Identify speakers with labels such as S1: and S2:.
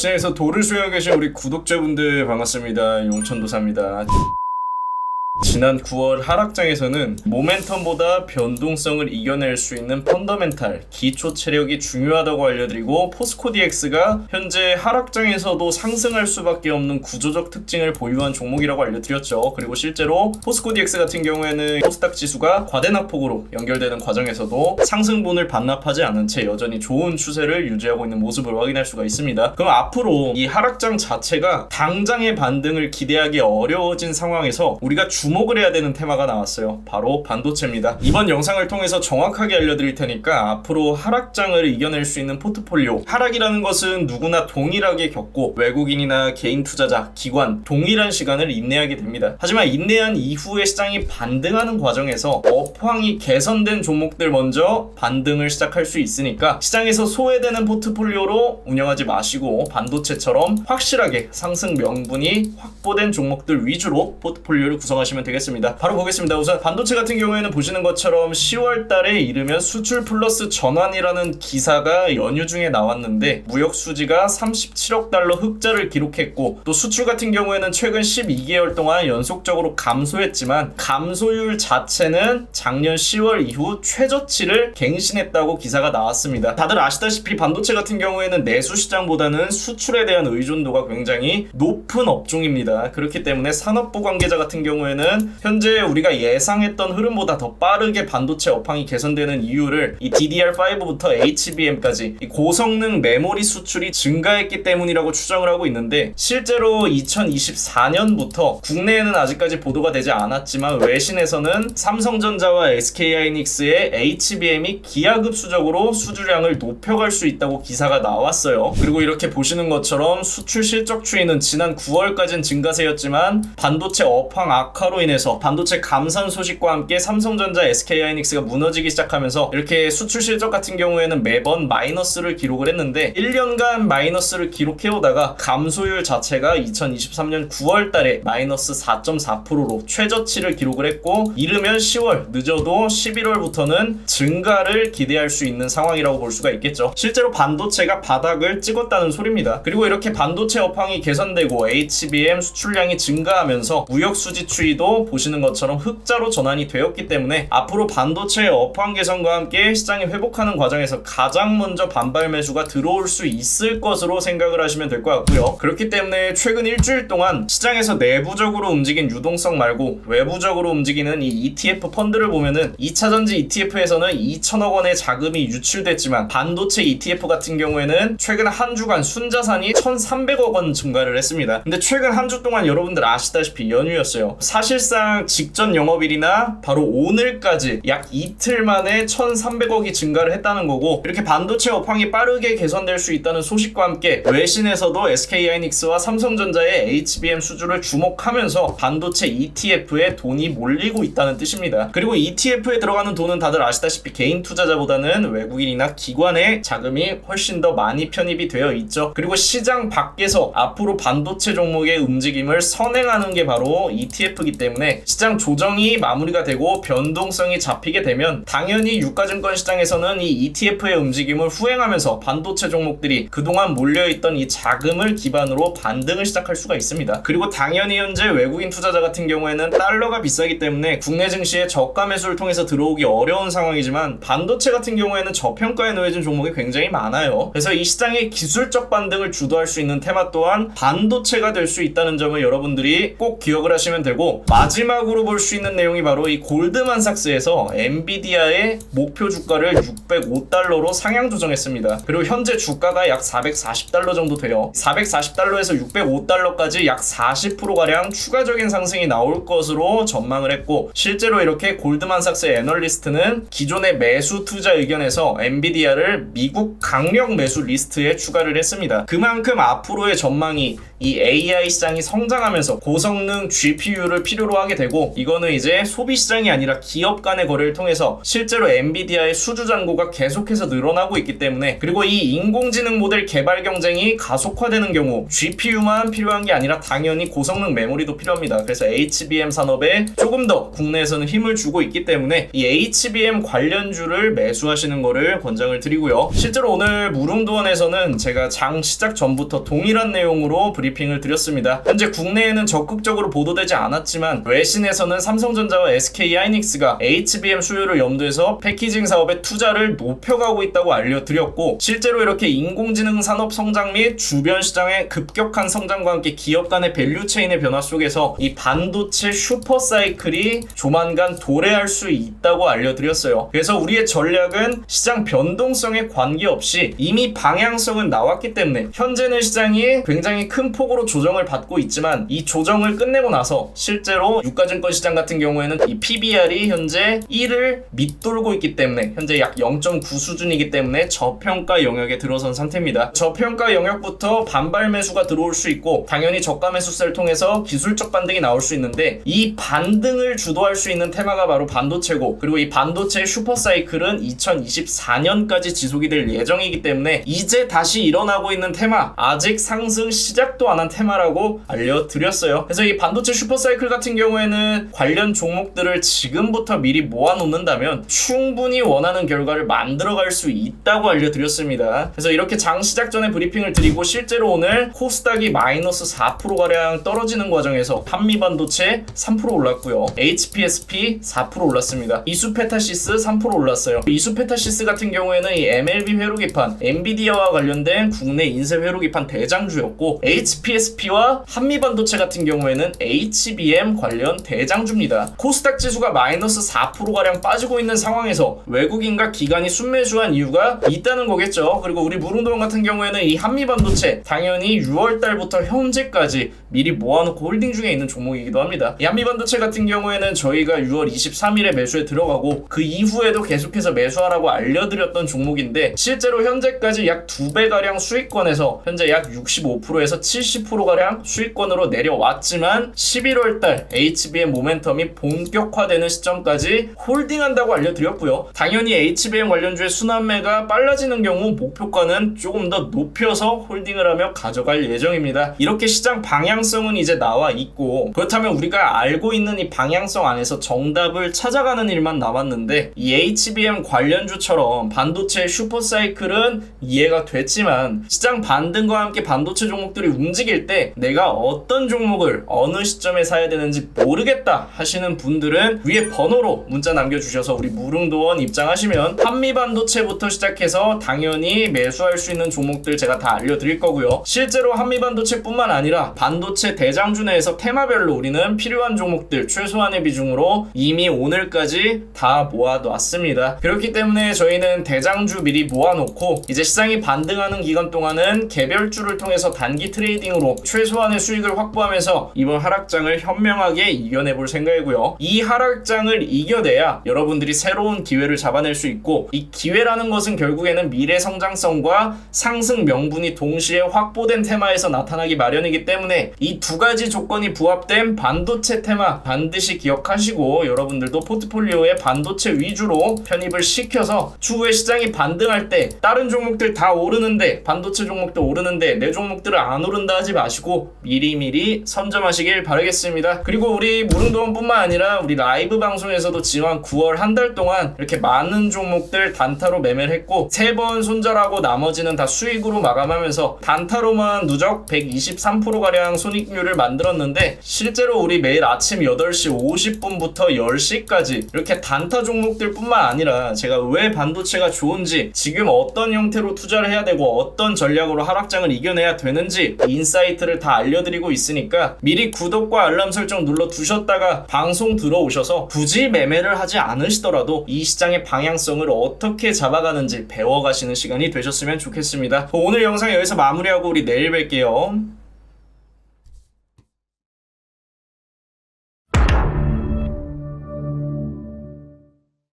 S1: 시장에서 돌을 수여하고 계신 우리 구독자분들 반갑습니다. 용천도사입니다. 지난 9월 하락장에서는 모멘텀보다 변동성을 이겨낼 수 있는 펀더멘탈, 기초 체력이 중요하다고 알려드리고 포스코 DX가 현재 하락장에서도 상승할 수밖에 없는 구조적 특징을 보유한 종목이라고 알려드렸죠. 그리고 실제로 포스코 DX 같은 경우에는 코스닥 지수가 과대낙폭으로 연결되는 과정에서도 상승분을 반납하지 않은 채 여전히 좋은 추세를 유지하고 있는 모습을 확인할 수가 있습니다. 그럼 앞으로 이 하락장 자체가 당장의 반등을 기대하기 어려워진 상황에서 우리가 주목을 해야 되는 테마가 나왔어요. 바로 반도체입니다. 이번 영상을 통해서 정확하게 알려드릴 테니까 앞으로 하락장을 이겨낼 수 있는 포트폴리오, 하락이라는 것은 누구나 동일하게 겪고 외국인이나 개인 투자자, 기관 동일한 시간을 인내하게 됩니다. 하지만 인내한 이후에 시장이 반등하는 과정에서 업황이 개선된 종목들 먼저 반등을 시작할 수 있으니까 시장에서 소외되는 포트폴리오로 운영하지 마시고 반도체처럼 확실하게 상승 명분이 확보된 종목들 위주로 포트폴리오를 구성하시면 되겠습니다. 바로 보겠습니다. 우선 반도체 같은 경우에는 보시는 것처럼 10월 달에 이르면 수출 플러스 전환이라는 기사가 연휴 중에 나왔는데 무역 수지가 37억 달러 흑자를 기록했고 또 수출 같은 경우에는 최근 12개월 동안 연속적으로 감소했지만 감소율 자체는 작년 10월 이후 최저치를 갱신했다고 기사가 나왔습니다. 다들 아시다시피 반도체 같은 경우에는 내수 시장보다는 수출에 대한 의존도가 굉장히 높은 업종입니다. 그렇기 때문에 산업부 관계자 같은 경우에는 현재 우리가 예상했던 흐름보다 더 빠르게 반도체 업황이 개선되는 이유를 이 DDR5부터 HBM까지 이 고성능 메모리 수출이 증가했기 때문이라고 추정을 하고 있는데 실제로 2024년부터 국내에는 아직까지 보도가 되지 않았지만 외신에서는 삼성전자와 SK하이닉스의 HBM이 기하급수적으로 수주량을 높여갈 수 있다고 기사가 나왔어요. 그리고 이렇게 보시는 것처럼 수출 실적 추이는 지난 9월까지는 증가세였지만 반도체 업황 악화로 인해서 반도체 감산 소식과 함께 삼성전자, SK하이닉스가 무너지기 시작하면서 이렇게 수출 실적 같은 경우에는 매번 마이너스를 기록을 했는데 1년간 마이너스를 기록해오다가 감소율 자체가 2023년 9월 달에 마이너스 4.4%로 최저치를 기록을 했고 이르면 10월, 늦어도 11월부터는 증가를 기대할 수 있는 상황이라고 볼 수가 있겠죠. 실제로 반도체가 바닥을 찍었다는 소리입니다. 그리고 이렇게 반도체 업황이 개선되고 HBM 수출량이 증가하면서 무역 수지 추이도 보시는 것처럼 흑자로 전환이 되었기 때문에 앞으로 반도체의 업황 개선과 함께 시장이 회복하는 과정에서 가장 먼저 반발 매수가 들어올 수 있을 것으로 생각을 하시면 될 것 같고요. 그렇기 때문에 최근 일주일 동안 시장에서 내부적으로 움직인 유동성 말고 외부적으로 움직이는 이 ETF 펀드를 보면은 2차전지 ETF에서는 2천억 원의 자금이 유출됐지만 반도체 ETF 같은 경우에는 최근 한 주간 순자산이 1,300억 원 증가를 했습니다. 근데 최근 한 주 동안 여러분들 아시다시피 연휴였어요. 사실상 직전 영업일이나 바로 오늘까지 약 이틀 만에 1,300억이 증가를 했다는 거고 이렇게 반도체 업황이 빠르게 개선될 수 있다는 소식과 함께 외신에서도 SK하이닉스와 삼성전자의 HBM 수주를 주목하면서 반도체 ETF에 돈이 몰리고 있다는 뜻입니다. 그리고 ETF에 들어가는 돈은 다들 아시다시피 개인 투자자보다는 외국인이나 기관의 자금이 훨씬 더 많이 편입이 되어 있죠. 그리고 시장 밖에서 앞으로 반도체 종목의 움직임을 선행하는 게 바로 ETF이기 때문에 시장 조정이 마무리가 되고 변동성이 잡히게 되면 당연히 유가증권 시장에서는 이 ETF의 움직임을 후행하면서 반도체 종목들이 그동안 몰려있던 이 자금을 기반으로 반등을 시작할 수가 있습니다. 그리고 당연히 현재 외국인 투자자 같은 경우에는 달러가 비싸기 때문에 국내 증시에 저가 매수를 통해서 들어오기 어려운 상황이지만 반도체 같은 경우에는 저평가에 놓여진 종목이 굉장히 많아요. 그래서 이 시장의 기술적 반등을 주도할 수 있는 테마 또한 반도체가 될 수 있다는 점을 여러분들이 꼭 기억을 하시면 되고 마지막으로 볼 수 있는 내용이 바로 이 골드만삭스에서 엔비디아의 목표 주가를 605달러로 상향 조정했습니다. 그리고 현재 주가가 약 440달러 정도 돼요. 440달러에서 605달러까지 약 40%가량 추가적인 상승이 나올 것으로 전망을 했고 실제로 이렇게 골드만삭스 애널리스트는 기존의 매수 투자 의견에서 엔비디아를 미국 강력 매수 리스트에 추가를 했습니다. 그만큼 앞으로의 전망이 이 AI 시장이 성장하면서 고성능 GPU를 필요로 하게 되고, 이거는 이제 소비 시장이 아니라 기업 간의 거래를 통해서 실제로 엔비디아의 수주 잔고가 계속해서 늘어나고 있기 때문에, 그리고 이 인공지능 모델 개발 경쟁이 가속화되는 경우 GPU만 필요한 게 아니라 당연히 고성능 메모리도 필요합니다. 그래서 HBM 산업에 조금 더 국내에서는 힘을 주고 있기 때문에 이 HBM 관련주를 매수하시는 거를 권장을 드리고요. 실제로 오늘 무릉도원에서는 제가 장 시작 전부터 동일한 내용으로 브리핑을 드렸습니다. 현재 국내에는 적극적으로 보도되지 않았지만 외신에서는 삼성전자와 SK하이닉스가 HBM 수요를 염두해서 패키징 사업에 투자를 높여가고 있다고 알려드렸고, 실제로 이렇게 인공지능 산업 성장 및 주변 시장의 급격한 성장과 함께 기업 간의 밸류체인의 변화 속에서 이 반도체 슈퍼사이클이 조만간 도래할 수 있다고 알려드렸어요. 그래서 우리의 전략은 시장 변동성에 관계없이 이미 방향성은 나왔기 때문에, 현재는 시장이 굉장히 큰 폭으로 조정을 받고 있지만 이 조정을 끝내고 나서 실제로 유가증권 시장 같은 경우에는 이 PBR이 현재 1을 밑돌고 있기 때문에 현재 약 0.9 수준이기 때문에 저평가 영역에 들어선 상태입니다. 저평가 영역부터 반발 매수가 들어올 수 있고, 당연히 저가 매수세를 통해서 기술적 반등이 나올 수 있는데, 이 반등을 주도할 수 있는 테마가 바로 반도체고, 그리고 이 반도체의 슈퍼사이클은 2024년까지 지속이 될 예정이기 때문에 이제 다시 일어나고 있는 테마, 아직 상승 시작도 안 한 테마라고 알려드렸어요. 그래서 이 반도체 슈퍼사이클 같은 경우에는 관련 종목들을 지금부터 미리 모아놓는다면 충분히 원하는 결과를 만들어갈 수 있다고 알려드렸습니다. 그래서 이렇게 장 시작 전에 브리핑을 드리고, 실제로 오늘 코스닥이 마이너스 4%가량 떨어지는 과정에서 한미반도체 3% 올랐고요. HPSP 4% 올랐습니다. 이수페타시스 3% 올랐어요. 이수페타시스 같은 경우에는 이 MLB 회로기판, 엔비디아와 관련된 국내 인쇄 회로기판 대장주였고, HPSP와 한미반도체 같은 경우에는 HBM 관련 대장주입니다. 코스닥 지수가 마이너스 4%가량 빠지고 있는 상황에서 외국인과 기관이 순매수한 이유가 있다는 거겠죠. 그리고 우리 무릉도원 같은 경우에는 이 한미반도체 당연히 6월달부터 현재까지 미리 모아놓고 홀딩 중에 있는 종목이기도 합니다. 이 한미반도체 같은 경우에는 저희가 6월 23일에 매수에 들어가고 그 이후에도 계속해서 매수하라고 알려드렸던 종목인데, 실제로 현재까지 약 2배가량 수익권에서 현재 약 65%에서 70%가량 수익권으로 내려왔지만 11월달 HBM 모멘텀이 본격화되는 시점까지 홀딩한다고 알려드렸고요. 당연히 HBM 관련주의 순환매가 빨라지는 경우 목표가는 조금 더 높여서 홀딩을 하며 가져갈 예정입니다. 이렇게 시장 방향성은 이제 나와 있고, 그렇다면 우리가 알고 있는 이 방향성 안에서 정답을 찾아가는 일만 남았는데, 이 HBM 관련주처럼 반도체 슈퍼사이클은 이해가 됐지만 시장 반등과 함께 반도체 종목들이 움직일 때 내가 어떤 종목을 어느 시점에 사야 되는지 모르겠다 하시는 분들은 위에 번호로 문자 남겨주셔서 우리 무릉도원 입장하시면 한미반도체부터 시작해서 당연히 매수할 수 있는 종목들 제가 다 알려드릴 거고요. 실제로 한미반도체뿐만 아니라 반도체 대장주 내에서 테마별로 우리는 필요한 종목들 최소한의 비중으로 이미 오늘까지 다 모아놨습니다. 그렇기 때문에 저희는 대장주 미리 모아놓고 이제 시장이 반등하는 기간 동안은 개별주를 통해서 단기 트레이딩으로 최소한의 수익을 확보하면서 이번 하락장을 현명하게 이겨내볼 생각이고요. 이 하락장을 이겨내야 여러분들이 새로운 기회를 잡아낼 수 있고, 이 기회라는 것은 결국에는 미래 성장성과 상승 명분이 동시에 확보된 테마에서 나타나기 마련이기 때문에 이 두 가지 조건이 부합된 반도체 테마 반드시 기억하시고, 여러분들도 포트폴리오에 반도체 위주로 편입을 시켜서 추후에 시장이 반등할 때 다른 종목들 다 오르는데 반도체 종목도 오르는데 내 종목들은 안 오른다 하지 마시고 미리미리 선점하시길 바라겠습니다. 그리고 우리 무릉도원뿐만 아니라 우리 라이브 방송에서도 지난 9월 한 달 동안 이렇게 많은 종목들 단타로 매매를 했고 3번 손절하고 나머지는 다 수익으로 마감하면서 단타로만 누적 123%가량 손익률을 만들었는데, 실제로 우리 매일 아침 8시 50분부터 10시까지 이렇게 단타 종목들 뿐만 아니라 제가 왜 반도체가 좋은지, 지금 어떤 형태로 투자를 해야 되고 어떤 전략으로 하락장을 이겨내야 되는지 인사이트를 다 알려드리고 있으니까 미리 구독과 알람 설정 눌러 두셨다가 방송 들어오셔서 굳이 매매를 하지 않으시더라도 이 시장의 방향성을 어떻게 잡아가는지 배워가시는 시간이 되셨으면 좋겠습니다. 오늘 영상 여기서 마무리하고 우리 내일 뵐게요.